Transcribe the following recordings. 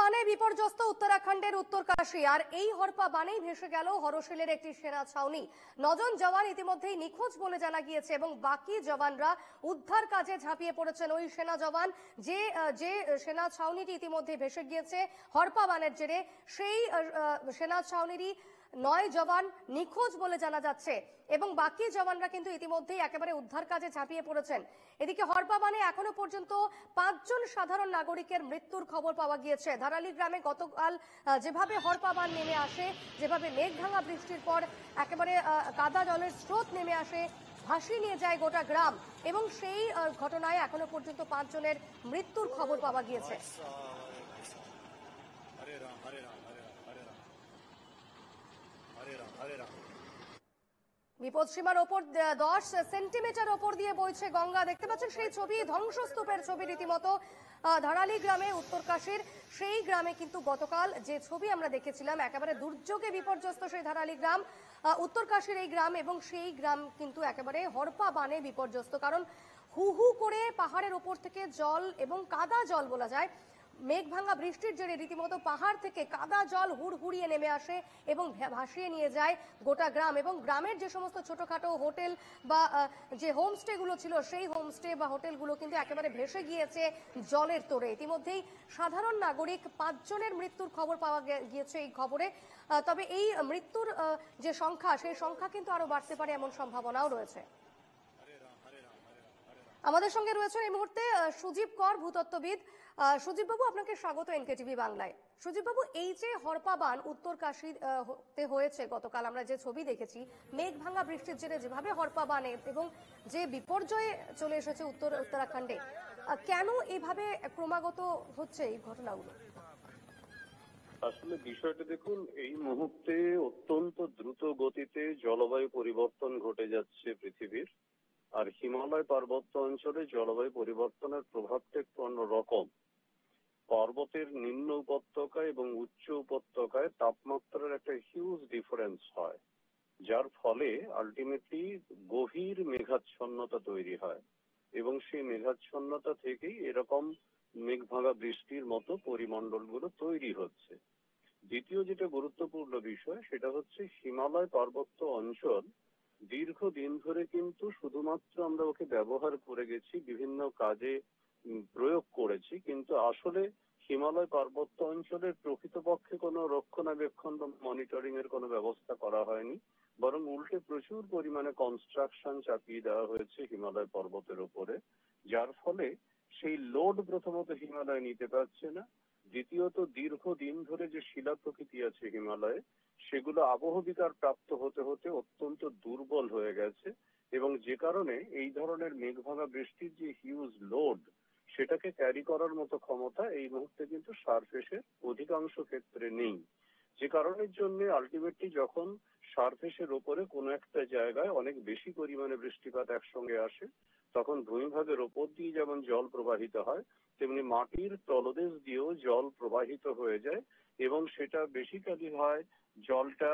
বানে বিপর্যস্ত উত্তরাখণ্ডের উত্তরকাশী, আর এই হরপা বানেই ভেসে গেল হরশিলের একটি সেনা ছাউনি। 9 জন জওয়ান ইতিমধ্যেই নিখোঁজ বলে জানা গিয়েছে এবং বাকি জওয়ানরা উদ্ধার কাজে ঝাঁপিয়ে পড়েছেন। ওই সেনা জওয়ান যে সেনা ছাউনিটি ইতিমধ্যে ভেসে গিয়েছে হরপা বানের জেরে, সেই সেনা ছাউনিরই 9 জওয়ান নিখোঁজ বলে জানা যাচ্ছে এবং বাকি জওয়ানরা কিন্তু ইতিমধ্যেই একেবারে উদ্ধার কাজে ঝাঁপিয়ে পড়েছেন। এদিকে হরপা বানে এখনো পর্যন্ত 5 জন সাধারণ নাগরিকের মৃত্যুর খবর পাওয়া গিয়েছে। ধারালি গ্রামে গতকাল যেভাবে হরপা বান নেমে আসে, যেভাবে মেঘ ভাঙা বৃষ্টির পর একেবারে কাদা জলের স্রোত নেমে আসে, ভাসিয়ে নিয়ে যায় গোটা গ্রাম, এবং সেই ঘটনায় এখনো পর্যন্ত 5 জনের মৃত্যুর খবর পাওয়া গিয়েছে। বিপদসীমার ওপর 10 সেন্টিমিটার ওপর দিয়ে বইছে গঙ্গা। দেখতে পাচ্ছেন সেই ছবি, ধ্বংসস্তূপের ছবি রীতিমতো ধারালি গ্রামে, উত্তরকাশীর সেই গ্রামে কিন্তু গতকাল যে ছবি আমরা দেখেছিলাম, একেবারে দুর্যোগে বিপর্যস্ত সেই ধারালি গ্রাম, উত্তরকাশীর এই গ্রাম, এবং সেই গ্রাম কিন্তু একেবারে হরপা বানে বিপর্যস্ত। কারণ হু হু করে পাহাড়ের ওপর থেকে জল, এবং কাদা জল বলা যায়, মেঘ ভাঙা বৃষ্টির জেরে রীতিমতো পাহাড় থেকে কাদা জল হুড়হুড়িয়ে নেমে আসে এবং ভাসিয়ে নিয়ে যায় গোটা গ্রাম। এবং গ্রামের যে সমস্ত ছোটখাটো হোটেল বা যে হোমস্টে গুলো ছিল, সেই হোমস্টে বা হোটেলগুলো কিন্তু একেবারে ভেসে গিয়েছে জলের তোড়ে। ইতিমধ্যেই সাধারণ নাগরিক 5 জনের মৃত্যুর খবর পাওয়া গিয়েছে এই খবরে। তবে এই মৃত্যুর যে সংখ্যা, সেই সংখ্যা কিন্তু আরো বাড়তে পারে এমন সম্ভাবনাও রয়েছে। আমাদের সঙ্গে রয়েছেন এই মুহূর্তে সুজীব কর, ভূতত্ত্ববিদ। সুজীব বাবু, আপনাকে স্বাগত এনকেটিভি বাংলায়। সুজীব বাবু, এই যে হরপা বান উত্তরকাশীতে হয়েছে গতকাল, আমরা যে ছবি দেখেছি, মেঘ ভাঙা বৃষ্টির জেরে যেভাবে হরপা বানে এবং যে বিপর্যয়ে চলে এসেছে উত্তরাখণ্ডে, কেন এইভাবে ক্রমাগত হচ্ছে এই ঘটনাগুলো? আসলে বিষয়টা দেখুন, এই মুহূর্তে অত্যন্ত দ্রুত গতিতে জলবায়ু পরিবর্তন ঘটে যাচ্ছে পৃথিবীর। আর হিমালয় পার্বত্য অঞ্চলে জলবায়ু পরিবর্তনের প্রভাবটা একটু অন্যরকম। পর্বতের নিম্ন উপত্যকায় এবং উচ্চ উপত্যকায় তাপমাত্রার একটা হিউজ ডিফারেন্স হয়, যার ফলে আলটিমেটলি গভীর মেঘাচ্ছন্নতা তৈরি হয় এবং সেই মেঘাচ্ছন্নতা থেকেই এরকম মেঘ ভাঙা বৃষ্টির মতো পরিমণ্ডলগুলো তৈরি হচ্ছে। দ্বিতীয় যেটা গুরুত্বপূর্ণ বিষয়, সেটা হচ্ছে হিমালয় পার্বত্য অঞ্চল দীর্ঘদিন ধরে কিন্তু শুধুমাত্র আমরা ওকে ব্যবহার করে গেছি, বিভিন্ন কাজে প্রয়োগ করেছি, কিন্তু আসলে হিমালয় পার্বত্য অঞ্চলের প্রকৃতপক্ষে কোনো রক্ষণাবেক্ষণ বা মনিটরিং এর কোনো ব্যবস্থা করা হয়নি, বরং উল্টে প্রচুর পরিমাণে কনস্ট্রাকশন চাপিয়ে দেওয়া হয়েছে হিমালয় পর্বতের উপরে, যার ফলে সেই লোড প্রথমত হিমালয় নিতে পারছে না। দ্বিতীয়ত, দীর্ঘদিন ধরে যে শিলা প্রকৃতি আছে হিমালয়ে, সেগুলো আবহবিকার প্রাপ্ত হতে হতে অত্যন্ত দুর্বল হয়ে গেছে, এবং যে কারণে এই ধরনের মেঘ ভাঙা বৃষ্টির যে হিউজ লোড, সেটাকে ক্যারি করার মতো ক্ষমতা এই মুহূর্তে কিন্তু সারফেসের অধিকাংশ ক্ষেত্রে নেই। যে কারণের জন্য আলটিমেটলি যখন সারফেসের ওপরে কোনো একটা জায়গায় অনেক বেশি পরিমাণে বৃষ্টিপাত একসঙ্গে আসে, তখন ভূমিভাগের ওপর দিয়ে যেমন জল প্রবাহিত হয়, তেমনি মাটির তলদেশ দিয়েও জল প্রবাহিত হয়ে যায়, এবং সেটা বেসিক্যালি হয় জলটা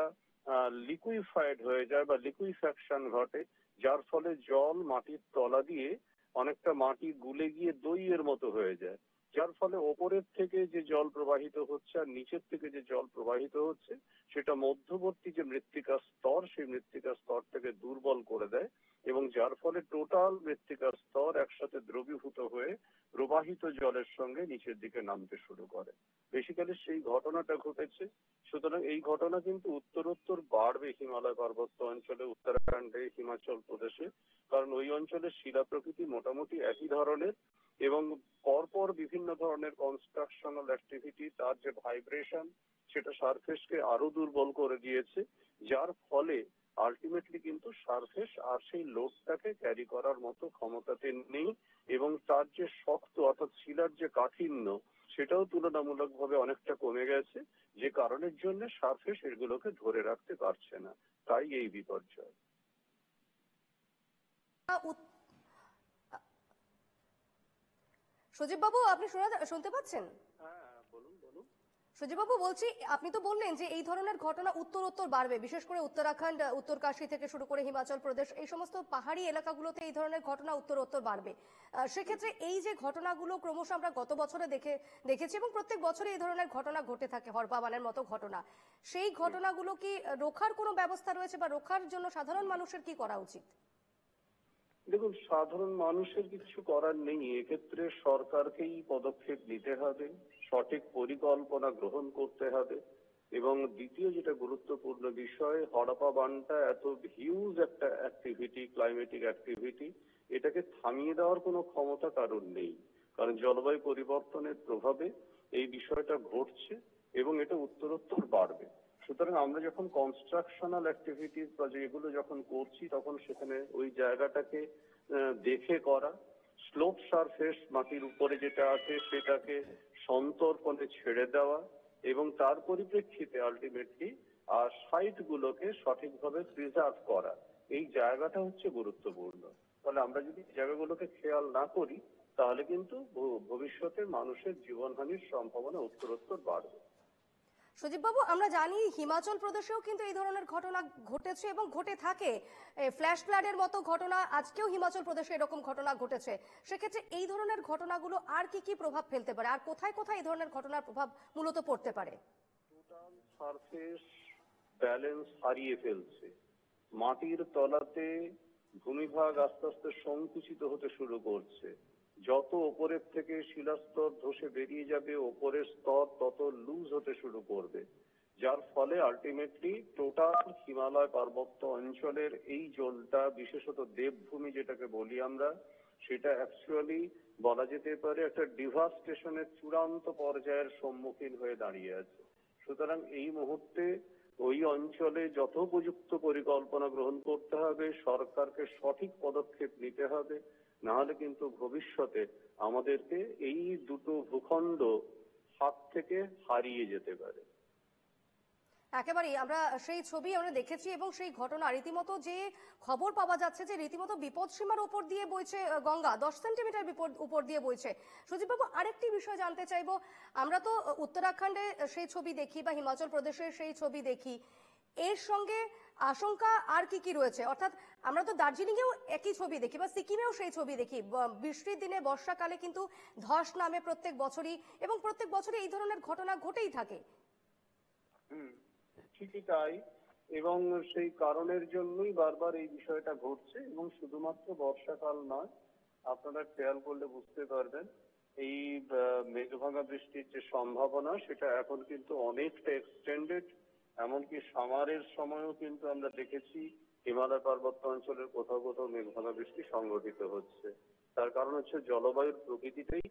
লিকুইফাইড হয়ে যায় বা লিকুইফ্যাকশন ঘটে, যার ফলে জল মাটির তলা দিয়ে অনেকটা মাটি গুলে গিয়ে দইয়ের মতো হয়ে যায়, যার ফলে ওপরের থেকে যে জল প্রবাহিত হচ্ছে আর নিচের থেকে যে জল প্রবাহিত হচ্ছে, সেটা মধ্যবর্তী যে মৃত্তিকার স্তর, সেই মৃত্তিকার স্তরটাকে দুর্বল করে দেয়, এবং যার ফলে টোটাল মৃত্তিকার স্তর একসাথে দ্রবীভূত হয়ে প্রবাহিত জলের সঙ্গে নিচের দিকে নামতে শুরু করে। বেসিক্যালি সেই ঘটনাটা ঘটেছে। সুতরাং এই ঘটনা কিন্তু উত্তরোত্তর বাড়বে হিমালয় পার্বত্য অঞ্চলে, উত্তরাখণ্ডে, হিমাচল প্রদেশে, কারণ ওই অঞ্চলের শিলা প্রকৃতি মোটামুটি একই ধরনের, এবং পরপর বিভিন্ন ধরনের কনস্ট্রাকশনাল অ্যাক্টিভিটি, তার যে ভাইব্রেশন, সেটা সারফেসকে আরো দুর্বল করে দিয়েছে, যার ফলে আলটিমেটলি কিন্তু সারফেস আর সেই লোডটাকে ক্যারি করার মতো ক্ষমতাতে নেই, এবং তার যে শক্ত অর্থাৎ শিলার যে কাঠিন্য, সেটাও তুলনামূলকভাবে অনেকটা কমে গেছে, যে কারণের জন্য সারফেস এগুলোকে ধরে রাখতে পারছে না। তাই এই বিপর্যয়। সুজীব বাবু, আপনি শুনতে পাচ্ছেন? হ্যাঁ, বলুন বলুন। সুজিবাবু বলছি, আপনি তো বললেন যে এই ধরনের ঘটনা উত্তরোত্তর বাড়বে, বিশেষ করে উত্তরাখণ্ড, উত্তরকাশী থেকে শুরু করে হিমাচল প্রদেশ, এই সমস্ত পাহাড়ি এলাকাগুলোতে এই ধরনের ঘটনা উত্তরোত্তর বাড়বে। সেক্ষেত্রে এই যে ঘটনাগুলো ক্রমশ আমরা গত বছরে দেখেছি এবং প্রত্যেক বছরে এই ধরনের ঘটনা ঘটে থাকে, হরপাবানের মতো ঘটনা, সেই ঘটনাগুলো কি রোখার কোনো ব্যবস্থা রয়েছে বা রোখার জন্য সাধারণ মানুষের কি করা উচিত? দেখুন, সাধারণ মানুষের কিছু করার নেই, এক্ষেত্রে সরকারকেই পদক্ষেপ নিতে হবে, সঠিক পরিকল্পনা গ্রহণ করতে হবে। এবং দ্বিতীয় যেটা গুরুত্বপূর্ণ বিষয়, হড়পা বানটা এত হিউজ একটা অ্যাক্টিভিটি, ক্লাইমেটিক অ্যাক্টিভিটি, এটাকে থামিয়ে দেওয়ার কোনো ক্ষমতা কারণ নেই। কারণ জলবায়ু পরিবর্তনের প্রভাবে এই বিষয়টা ঘটছে এবং এটা উত্তরোত্তর বাড়বে। সুতরাং আমরা যখন কনস্ট্রাকশনাল অ্যাক্টিভিটিস বা যেগুলো যখন করছি, তখন সেখানে ওই জায়গাটাকে দেখে করা, স্লোপ সারফেস মাটির উপরে যেটা আছে সেটাকে সন্তর্পণে ছেড়ে দেওয়া এবং তার পরিপ্রেক্ষিতে আলটিমেটলি সাইট গুলোকে সঠিকভাবে প্রিজার্ভ করা, এই জায়গাটা হচ্ছে গুরুত্বপূর্ণ। ফলে আমরা যদি জায়গাগুলোকে খেয়াল না করি, তাহলে কিন্তু ভবিষ্যতে মানুষের জীবনহানির সম্ভাবনা উত্তরোত্তর বাড়বে। সুজিতবাবু, আমরা জানি হিমাচল প্রদেশেও কিন্তু এই ধরনের ঘটনা ঘটেছে এবং ঘটে থাকে। ফ্ল্যাশ ফ্লাডের মতো ঘটনা আজকেও হিমাচল প্রদেশে এরকম ঘটনা ঘটেছে। সেক্ষেত্রে এই ধরনের ঘটনাগুলো আর কি কি প্রভাব ফেলতে পারে, আর কোথায় কোথায় এই ধরনের ঘটনার প্রভাব মূলত পড়তে পারে? টোটাল সারফেস ব্যালেন্স হারিয়ে ফেলছে। মাটির তলাতে ভূমিভাগ আস্তে আস্তে সংকুচিত হতে শুরু করছে। যত ওপরের থেকে শিলাস্তর ধসে বেরিয়ে যাবে, ওপরের স্তর তত লুজ হতে শুরু করবে, যার ফলে আলটিমেটলি টোটাল হিমালয় পার্বত্য অঞ্চলের এই জলটা, বিশেষত দেবভূমি যেটাকে বলি আমরা, সেটা অ্যাকচুয়ালি বলা যেতে পারে একটা ডিভাস্টেশনের চূড়ান্ত পর্যায়ের সম্মুখীন হয়ে দাঁড়িয়ে আছে। সুতরাং এই মুহূর্তে ওই অঞ্চলে যথোপযুক্ত পরিকল্পনা গ্রহণ করতে হবে, সরকারকে সঠিক পদক্ষেপ নিতে হবে, নাহলে কিন্তু ভবিষ্যতে আমাদেরকে এই দুটো ভূখণ্ড হাত থেকে হারিয়ে যেতে পারে। একেবারেই আমরা সেই ছবি আমরা দেখেছি এবং সেই ঘটনা রীতিমতো যে খবর পাওয়া যাচ্ছে যে রীতিমতো বিপদসীমার উপর দিয়ে বইছে গঙ্গা, 10 সেন্টিমিটার উপর দিয়ে বইছে। সুজিতবাবু, আরেকটি বিষয় জানতে চাইবো, আমরা তো উত্তরাখণ্ডে সেই ছবি দেখি বা হিমাচল প্রদেশের সেই ছবি দেখি, এর সঙ্গে আশঙ্কা আর কি কি রয়েছে? অর্থাৎ আমরা তো দার্জিলিংয়েও একই ছবি দেখি বা সিকিমেও সেই ছবি দেখি, বৃষ্টির দিনে বর্ষাকালে কিন্তু ধস নামে প্রত্যেক বছরই, এবং প্রত্যেক বছরই এই ধরনের ঘটনা ঘটেই থাকে। ঠিকই তাই, এবং সেই কারণের জন্যই বারবার এই বিষয়টা ঘটছে। এবং শুধুমাত্র বর্ষাকাল নয়, আপনারা খেয়াল করলে বুঝতে পারবেন এই মেঘভাঙা বৃষ্টির যে সম্ভাবনা, সেটা এখন কিন্তু অনেকটা এক্সটেন্ডেড। এমনকি সামারের সময়ও কিন্তু আমরা দেখেছি হিমালয় পার্বত্য অঞ্চলের কোথাও কোথাও মেঘভাঙা বৃষ্টি সংঘটিত হচ্ছে। তার কারণ হচ্ছে জলবায়ুর প্রকৃতিটাই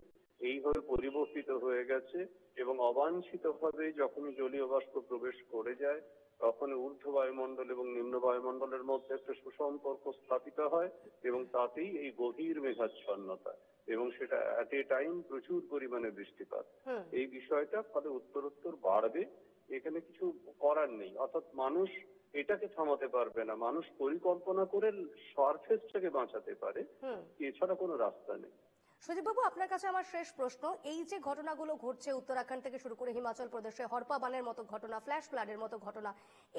এইভাবে পরিবর্তিত হয়ে গেছে এবং অবাঞ্ছিতভাবে যখনই জলীয় বাষ্প প্রবেশ করে যায়, তখন ঊর্ধ্ব বায়ুমণ্ডল এবং নিম্ন বায়ুমণ্ডলের মধ্যে একটা সুসম্পর্ক স্থাপিত হয় এবং তাতেই এই গভীর মেঘাচ্ছন্নতা, এবং সেটা অ্যাট এ টাইম প্রচুর পরিমাণে বৃষ্টিপাত। এই বিষয়টা ফলে উত্তরোত্তর বাড়বে, এখানে কিছু করার নেই। অর্থাৎ মানুষ এটাকে থামাতে পারবে না, মানুষ পরিকল্পনা করে সারফেসটাকে বাঁচাতে পারে, এছাড়া কোনো রাস্তা নেই। সুজিতবাবু, আপনার কাছে আমার শেষ প্রশ্ন, এই যে ঘটনাগুলো ঘটছে উত্তরাখণ্ড থেকে শুরু করে হিমাচল প্রদেশে, হরপা বানের মতো ঘটনা, ফ্ল্যাশ ফ্লাডের মতো ঘটনা,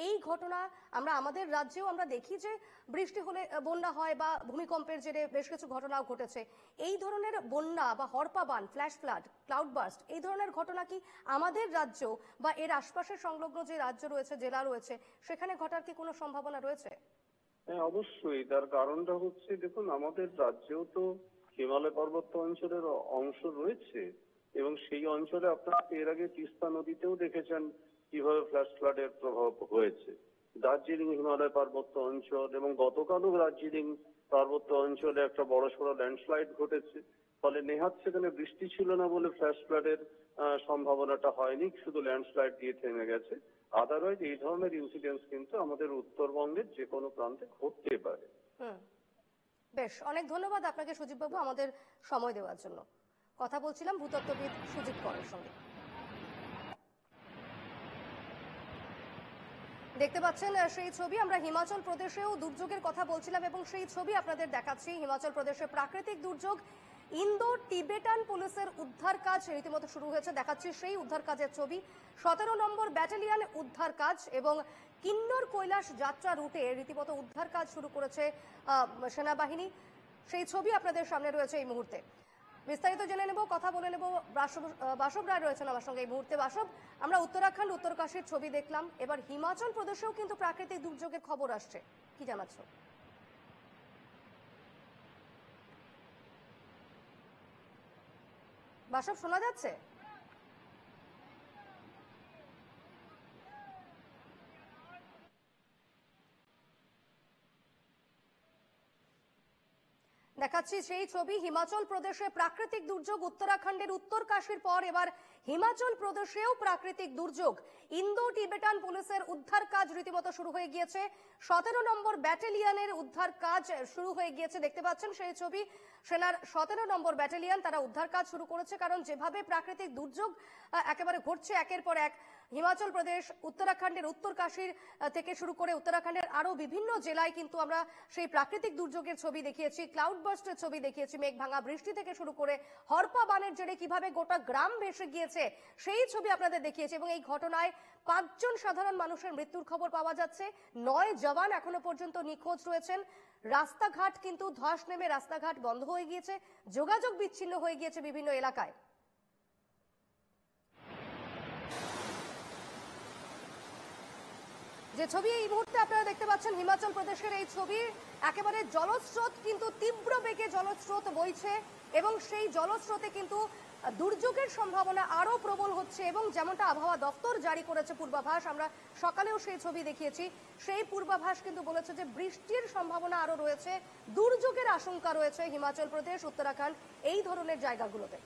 এই ঘটনা আমরা আমাদের রাজ্যেও আমরা দেখি যে বৃষ্টি হলে বন্যা হয় বা ভূমিকম্পের জেরে বেশ কিছু ঘটনাও ঘটেছে। এই ধরনের বন্যা বা হরপা বান, ফ্ল্যাশ ফ্লাড, ক্লাউড বার্স্ট, এই ধরনের ঘটনা কি আমাদের রাজ্য বা এর আশপাশের সংলগ্ন যে রাজ্য রয়েছে, জেলা রয়েছে, সেখানে ঘটার কি কোনো সম্ভাবনা রয়েছে? হ্যাঁ, অবশ্যই। তার কারণটা হচ্ছে, দেখুন, আমাদের রাজ্যেও তো হিমালয় পার্বত্য অঞ্চলের অংশ রয়েছে এবং সেই অঞ্চলে আপনারা এর আগে তিস্তা নদীতেও দেখেছেন কিভাবে ফ্ল্যাশ ফ্লাডের প্রভাব হয়েছে। দার্জিলিং হিমালয় পার্বত্য অঞ্চল এবং গতকালও দার্জিলিং পার্বত্য অঞ্চলে একটা বড়সড় ল্যান্ডস্লাইড ঘটেছে। ফলে নেহাত সেখানে বৃষ্টি ছিল না বলে ফ্ল্যাশ ফ্লাডের সম্ভাবনাটা হয়নি, শুধু ল্যান্ডস্লাইড দিয়ে থেমে গেছে। আদারওয়াইজ এই ধরনের ইনসিডেন্টস কিন্তু আমাদের উত্তরবঙ্গের যে কোনো প্রান্তে ঘটতে পারে। বেশ, অনেক ধন্যবাদ আপনাকে সুজিতবাবু আমাদের সময় দেওয়ার জন্য। কথা বলছিলাম ভূতত্ত্ববিদ সুজিত করের সঙ্গে। দেখতে পাচ্ছেন সেই ছবি, আমরা হিমাচল প্রদেশেও দুর্যোগের কথা বলছিলাম এবং সেই ছবি আপনাদের দেখাচ্ছি। হিমাচল প্রদেশে প্রাকৃতিক দুর্যোগ, ইন্দো টিবেটান পুলিশের উদ্ধার কাজ রীতিমতো শুরু হয়েছে। দেখাচ্ছি সেই উদ্ধার কাজের ছবি। 17 নম্বর ব্যাটালিয়ন উদ্ধার কাজ এবং কিন্নর কৈলাস যাত্রা রুটে রীতিমতো উদ্ধার কাজ শুরু করেছে সেনাবাহিনী। সেই ছবি আপনাদের সামনে রয়েছে এই মুহূর্তে। বিস্তারিত জেনে নেব, কথা বলে নেব। বাসব রায় রয়েছেন আমার সঙ্গে এই মুহূর্তে। বাসব, আমরা উত্তরাখণ্ড উত্তরকাশীর ছবি দেখলাম, এবার হিমাচল প্রদেশেও কিন্তু প্রাকৃতিক দুর্যোগের খবর আসছে, কি জানাচ্ছ? বাসব, শোনা যাচ্ছে? দেখাচ্ছি সেই ছবি। হিমাচল প্রদেশে প্রাকৃতিক দুর্যোগ, উত্তরাখণ্ডের উত্তরকাশীর পর এবার হিমাচল প্রদেশেও প্রাকৃতিক দুর্যোগ। ইন্দো টিবেটান পুলিশের উদ্ধার কাজ রীতিমতো শুরু হয়ে গিয়েছে। 17 নম্বর ব্যাটালিয়নের উদ্ধার কাজ শুরু হয়ে গিয়েছে, দেখতে পাচ্ছেন সেই ছবি। সেনার 17 নম্বর ব্যাটালিয়ন তারা উদ্ধার কাজ শুরু করেছে, কারণ যেভাবে প্রাকৃতিক দুর্যোগ একেবারে ঘটছে একের পর এক। হিমাচল প্রদেশ, উত্তরাখণ্ডের উত্তরকাশীর থেকে শুরু করে উত্তরাখণ্ডের আরো বিভিন্ন জেলায় কিন্তু আমরা সেই প্রাকৃতিক দুর্যোগের ছবি দেখিয়েছি, ক্লাউড বার্স্টের ছবি দেখিয়েছি, মেঘ ভাঙা বৃষ্টি থেকে শুরু করে হরপা বানের জেরে কিভাবে গোটা গ্রাম ভেসে গিয়েছে সেই ছবি আপনাদের দেখিয়েছি। এবং এই ঘটনায় 5 জন সাধারণ মানুষের মৃত্যুর খবর পাওয়া যাচ্ছে, 9 জওয়ান এখনো পর্যন্ত নিখোঁজ রয়েছেন। রাস্তাঘাট কিন্তু ধস নেমে রাস্তাঘাট বন্ধ হয়ে গিয়েছে, যোগাযোগ বিচ্ছিন্ন হয়ে গিয়েছে বিভিন্ন এলাকায়। যে ছবি এই মুহূর্তে আপনারা দেখতে পাচ্ছেন হিমাচল প্রদেশের, এই ছবি একেবারে জলস্রোত কিন্তু তীব্র বেগে জলস্রোত বইছে এবং সেই জলস্রোতে কিন্তু দুর্যোগের সম্ভাবনা আরো প্রবল হচ্ছে। এবং যেমনটা আবহাওয়া দপ্তর জারি করেছে পূর্বাভাস, আমরা সকালেও সেই ছবি দেখিয়েছি, সেই পূর্বাভাস কিন্তু বলেছে যে বৃষ্টির সম্ভাবনা আরো রয়েছে, দুর্যোগের আশঙ্কা রয়েছে হিমাচল প্রদেশ, উত্তরাখণ্ড এই ধরনের জায়গাগুলোতে।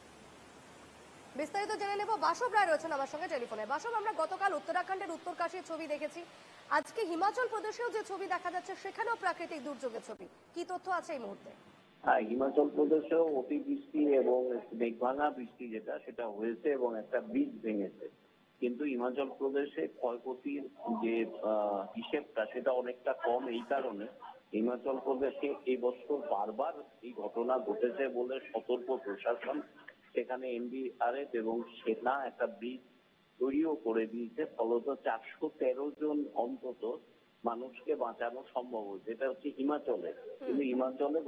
বিস্তারিত জেনে নেব, বাসব রায় রয়েছেন আমার সঙ্গে টেলিফোনে। বাসব, আমরা গতকাল উত্তরাখণ্ডের উত্তরকাশীর ছবি দেখেছি, আজকে হিমাচল প্রদেশেও যে ছবি দেখা যাচ্ছে সেখানেও প্রাকৃতিক দুর্যোগের ছবি, কি তথ্য আছে এই মুহূর্তে? হ্যাঁ, হিমাচল প্রদেশেও অতিবৃষ্টি এবং মেঘভাঙা বৃষ্টি সেটা হয়েছে এবং একটা ব্রিজ ভেঙেছে। কিন্তু হিমাচল প্রদেশে ক্ষয়ক্ষতির যে হিসেবটা সেটা অনেকটা কম। এই কারণে হিমাচল প্রদেশে এই বছর বারবার এই ঘটনা ঘটেছে বলে সতর্ক প্রশাসন। সেখানে এনডিআরএফ এবং সেনা একটা ব্রিজ তৈরিও করে দিয়েছে, ফলত 413 জন অন্তত মানুষকে বাঁচানো সম্ভব হয়েছে। এটা হচ্ছে হিমাচলে। কিন্তু হিমাচলে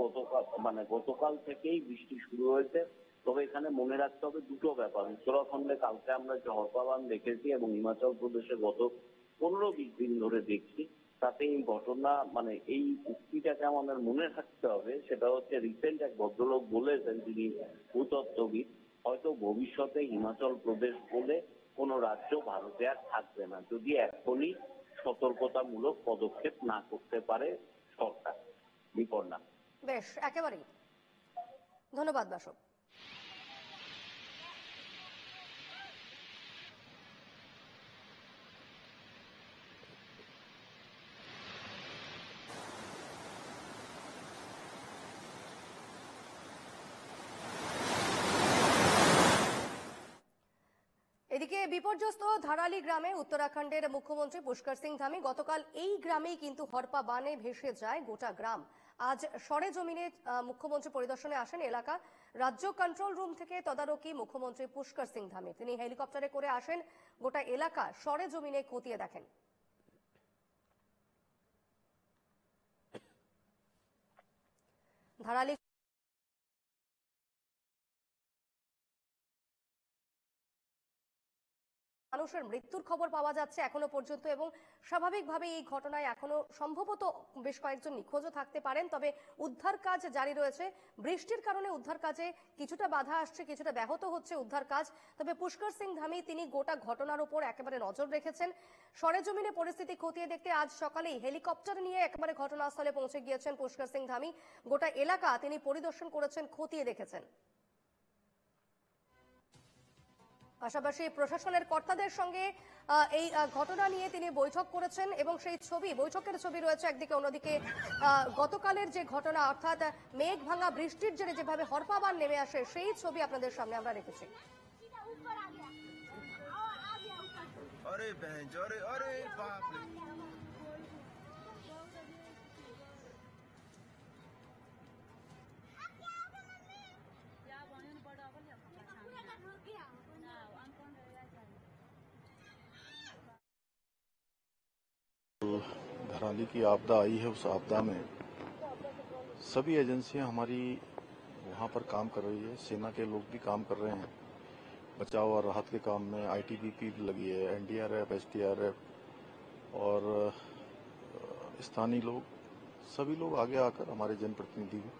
গতকাল থেকেই বৃষ্টি শুরু হয়েছে। তবে এখানে মনে রাখতে হবে দুটো ব্যাপার। উত্তরাখণ্ডে কালকে আমরা যে হরপা বান দেখেছি এবং হিমাচল প্রদেশে গত 15-20 দিন ধরে দেখছি, তাতে এই ঘটনা এই উক্তিটাকে আমাদের মনে রাখতে হবে। সেটা হচ্ছে রিসেন্ট এক ভদ্রলোক বলেছেন, তিনি ভূতত্ত্ববিদ, হয়তো ভবিষ্যতে হিমাচল প্রদেশ বলে কোন রাজ্য ভারতে আর থাকবে না, যদি এখনই সতর্কতামূলক পদক্ষেপ না করতে পারে সরকার। বিপর্ণা। বেশ, একেবারেই ধন্যবাদ বাসব। এদিকে বিপর্যস্ত ধারালি গ্রামে উত্তরাখণ্ডের মুখ্যমন্ত্রী পুষ্কর সিং ধামি, গতকাল এই গ্রামেই কিন্তু হরপা বানে ভেসে যায় গোটা গ্রাম। আজ সরেজমিনে মুখ্যমন্ত্রী পরিদর্শনে আসেন এলাকা। রাজ্য কন্ট্রোল রুম থেকে তদারকি মুখ্যমন্ত্রী পুষ্কর সিং ধামি, তিনি হেলিকপ্টারে করে আসেন, গোটা এলাকা সরেজমিনে খতিয়ে দেখেন। ধারালি মানুষের মৃত্যুর খবর পাওয়া যাচ্ছে এখনো পর্যন্ত এবং স্বাভাবিকভাবে এই ঘটনায় এখনো সম্ভবত বেশ কয়েকজন নিখোঁজও থাকতে পারেন। তবে উদ্ধার কাজ জারি রয়েছে। বৃষ্টির কারণে উদ্ধার কাজে কিছুটা বাধা আসছে, কিছুটা ব্যাহত হচ্ছে উদ্ধার কাজ। তবে পুষ্কর সিং ধামি তিনি গোটা ঘটনার উপর একেবারে নজর রেখেছেন। সরেজমিনে পরিস্থিতি খতিয়ে দেখতে আজ সকালেই হেলিকপ্টার নিয়ে একেবারে ঘটনাস্থলে পৌঁছে গিয়েছেন পুষ্কর সিং ধামি। গোটা এলাকা তিনি পরিদর্শন করেছেন, খতিয়ে দেখেছেন। পাশাপাশি প্রশাসনের কর্তাদের সঙ্গে এই ঘটনা নিয়ে তিনি বৈঠক করেছেন এবং সেই বৈঠকের ছবি রয়েছে একদিকে, অন্যদিকে গতকালের যে ঘটনা অর্থাৎ মেঘ ভাঙা বৃষ্টির জেরে যেভাবে হরপা বান নেমে আসে সেই ছবি আপনাদের সামনে আমরা রেখেছি। धराली की आपदा आई है, उस आपदा में सभी एजेंसियां हमारी वहां पर काम कर रही है। सेना के लोग भी काम कर रहे हैं बचाव और राहत के काम में। आईटीबीपी भी लगी है, एनडीआरएफ, एसडीआरएफ और स्थानीय लोग, सभी लोग आगे आकर, हमारे जनप्रतिनिधि भी,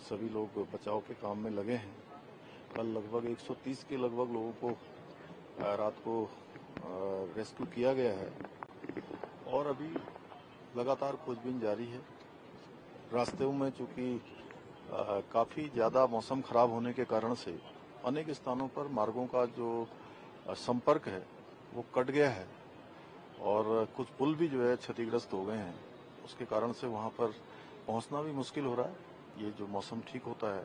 सभी लोग बचाव के काम में लगे हैं। कल लगभग 130 के लगभग लोगों को रात को रेस्क्यू किया गया है और अभी लगातार खोजबीन जारी है। रास्ते में चूंकि काफी ज्यादा मौसम खराब होने के कारण से अनेक स्थानों पर मार्गों का जो संपर्क है वो कट गया है और कुछ पुल भी जो है क्षतिग्रस्त हो गए हैं। उसके कारण से वहां पर पहुंचना भी मुश्किल हो रहा है। ये जो मौसम ठीक होता है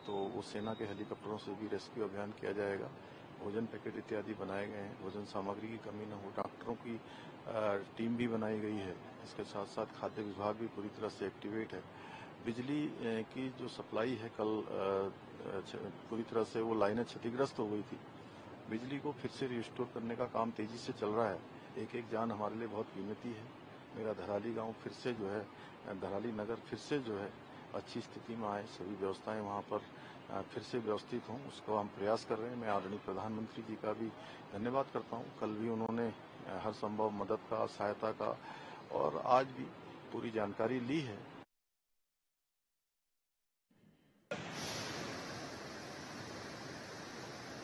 तो वो सेना के हेलीकॉप्टरों से भी रेस्क्यू अभियान किया जाएगा। भोजन पैकेट इत्यादि बनाए गए हैं, भोजन सामग्री की कमी न हो। डॉक्टरों की टीम भी बनाई गई है। इसके साथ साथ खाद्य विभाग भी पूरी तरह से एक्टिवेट है। बिजली की जो सप्लाई है, कल पूरी तरह से वो लाइनें क्षतिग्रस्त हो गई थी। बिजली को फिर से रिस्टोर करने का काम तेजी से चल रहा है। एक एक जान हमारे लिए बहुत कीमती है। मेरा धराली गांव फिर से जो है, धराली नगर फिर से जो है अच्छी स्थिति में आए, सभी व्यवस्थाएं वहां पर फिर से व्यवस्थित हों, उसको हम प्रयास कर रहे हैं। मैं आदरणीय प्रधानमंत्री जी का भी धन्यवाद करता हूं। कल भी उन्होंने हर संभव मदद का, सहायता का और आज भी पूरी जानकारी ली है।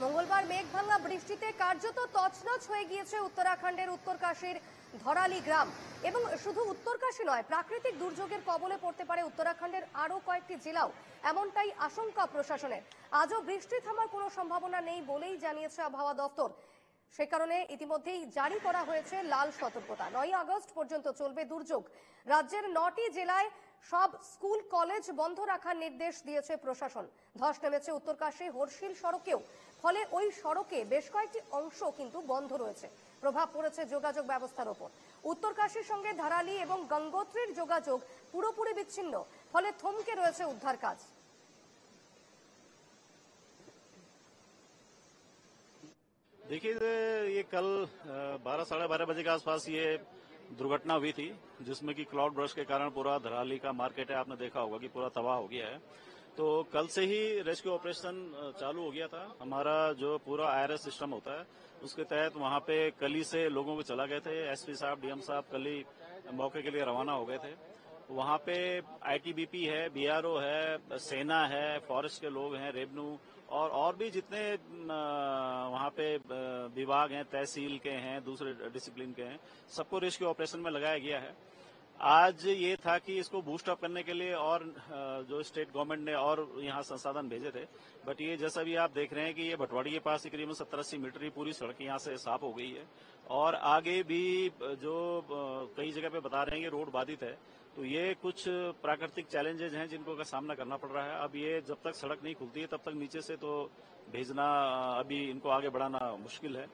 মঙ্গলবার মেঘভাঙা বৃষ্টিতে কার্যত তছনছ হয়ে গিয়েছে উত্তরাখণ্ডের উত্তরকাশীর ধরালি গ্রাম। এবং শুধু উত্তরকাশী নয়, প্রাকৃতিক দুর্যোগের কবলে পড়তে পারে উত্তরাখণ্ডের আরো কয়েকটি জেলাও, এমনটাই আশঙ্কা প্রশাসনের। আজও বৃষ্টি থামার কোনো সম্ভাবনা নেই বলেই জানিয়েছে আবহাওয়া দফতর। সে কারণে ইতিমধ্যেই জারি করা হয়েছে লাল সতর্কতা। 9 আগস্ট পর্যন্ত চলবে দুর্যোগ। রাজ্যের 9টি জেলায় সব স্কুল কলেজ বন্ধ রাখার নির্দেশ দিয়েছে প্রশাসন। ধস নেমেছে উত্তরকাশী হরশিল সড়কেও, ফলে ওই সড়কে বেশ কয়েকটি অংশ কিন্তু বন্ধ রয়েছে। প্রভাব পড়েছে যোগাযোগ ব্যবস্থার ওপর। উত্তরকাশীর সঙ্গে ধারালি এবং গঙ্গোত্রীর যোগাযোগ পুরোপুরি বিচ্ছিন্ন, ফলে থমকে রয়েছে উদ্ধার কাজ। देखिए, ये कल 12 साढ़े 12 बजे के आसपास ये दुर्घटना हुई थी, जिसमें कि क्लाउड ब्रश के कारण पूरा धराली का मार्केट है, आपने देखा होगा कि पूरा तबाह हो गया है। तो कल से ही रेस्क्यू ऑपरेशन चालू हो गया था। हमारा जो पूरा आईआरएस सिस्टम होता है उसके तहत वहां पे कल ही से लोगों को चला गए थे। एसपी साहब, डीएम साहब कल ही मौके के लिए रवाना हो गए थे। वहां पे आईटीबीपी है, बीआरओ है, सेना है, फॉरेस्ट के लोग हैं, रेवेन्यू और भी जितने वहां पे विभाग हैं, तहसील के हैं, दूसरे डिसिप्लिन के हैं, सबको रेस्क्यू ऑपरेशन में लगाया गया है। आज ये था कि इसको बूस्ट अप करने के लिए और जो स्टेट गवर्नमेंट ने और यहाँ संसाधन भेजे थे, बट ये जैसा भी आप देख रहे हैं कि ये भटवाड़ी के पास करीबन 70-80 मीटर की पूरी सड़क यहाँ से साफ हो गई है और आगे भी जो कई जगह पे बता रहे हैं कि रोड बाधित है। तो ये कुछ प्राकृतिक चैलेंजेज हैं जिनको का सामना करना पड़ रहा है। अब ये जब तक सड़क नहीं खुलती है तब तक नीचे से तो भेजना, अभी इनको आगे बढ़ाना मुश्किल है।